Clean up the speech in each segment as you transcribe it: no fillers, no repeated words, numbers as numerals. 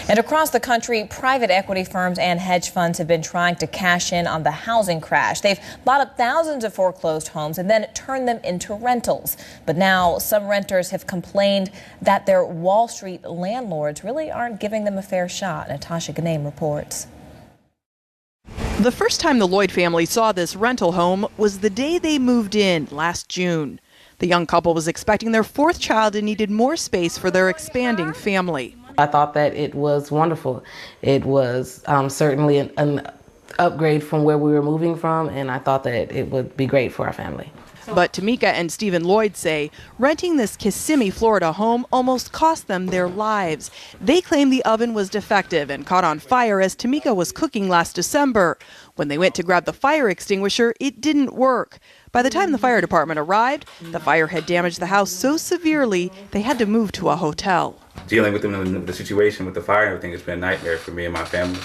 And across the country, private equity firms and hedge funds have been trying to cash in on the housing crash. They've bought up thousands of foreclosed homes and then turned them into rentals. But now some renters have complained that their Wall Street landlords really aren't giving them a fair shot. Natasha Ganem reports. The first time the Lloyd family saw this rental home was the day they moved in last June. The young couple was expecting their fourth child and needed more space for their expanding family. I thought that it was wonderful. It was certainly an upgrade from where we were moving from, and I thought that it would be great for our family. But Tamika and Stephen Lloyd say renting this Kissimmee, Florida home almost cost them their lives. They claim the oven was defective and caught on fire as Tamika was cooking last December. When they went to grab the fire extinguisher, it didn't work. By the time the fire department arrived, the fire had damaged the house so severely they had to move to a hotel. Dealing with the situation with the fire and everything has been a nightmare for me and my family.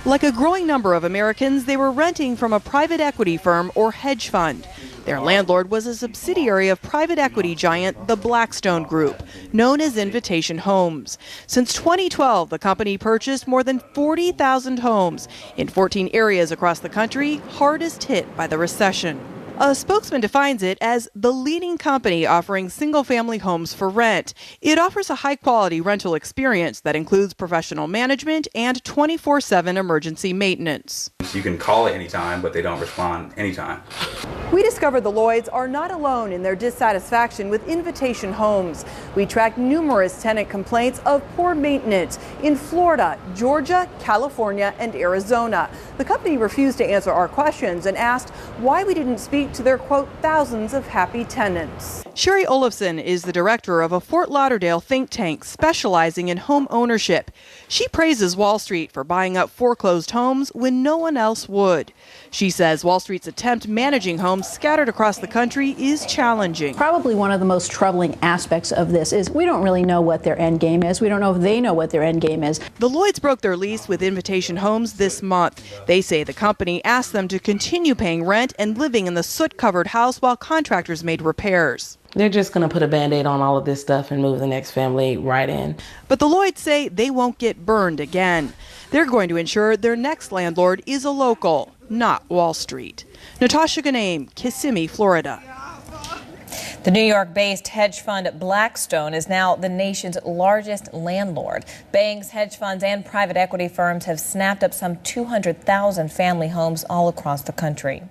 Like a growing number of Americans, they were renting from a private equity firm or hedge fund. Their landlord was a subsidiary of private equity giant the Blackstone Group, known as Invitation Homes. Since 2012, the company purchased more than 40,000 homes in 14 areas across the country, hardest hit by the recession. A spokesman defines it as the leading company offering single-family homes for rent. It offers a high-quality rental experience that includes professional management and 24/7 emergency maintenance. You can call at any time, but they don't respond anytime. We discovered the Lloyds are not alone in their dissatisfaction with Invitation Homes. We tracked numerous tenant complaints of poor maintenance in Florida, Georgia, California, and Arizona. The company refused to answer our questions and asked why we didn't speak to their, quote, thousands of happy tenants. ShariOlefson is the director of a Fort Lauderdale think tank specializing in home ownership. She praises Wall Street for buying up foreclosed homes when no one else would. She says Wall Street's attempt managing homes scattered across the country is challenging. Probably one of the most troubling aspects of this is we don't really know what their end game is. We don't know if they know what their end game is. The Lloyds broke their lease with Invitation Homes this month. They say the company asked them to continue paying rent and living in the soot-covered house while contractors made repairs. They're just going to put a Band-Aid on all of this stuff and move the next family right in. But the Lloyds say they won't get burned again. They're going to ensure their next landlord is a local, not Wall Street. Natasha Ganem, Kissimmee, Florida. The New York-based hedge fund Blackstone is now the nation's largest landlord. Banks, hedge funds, and private equity firms have snapped up some 200,000 family homes all across the country.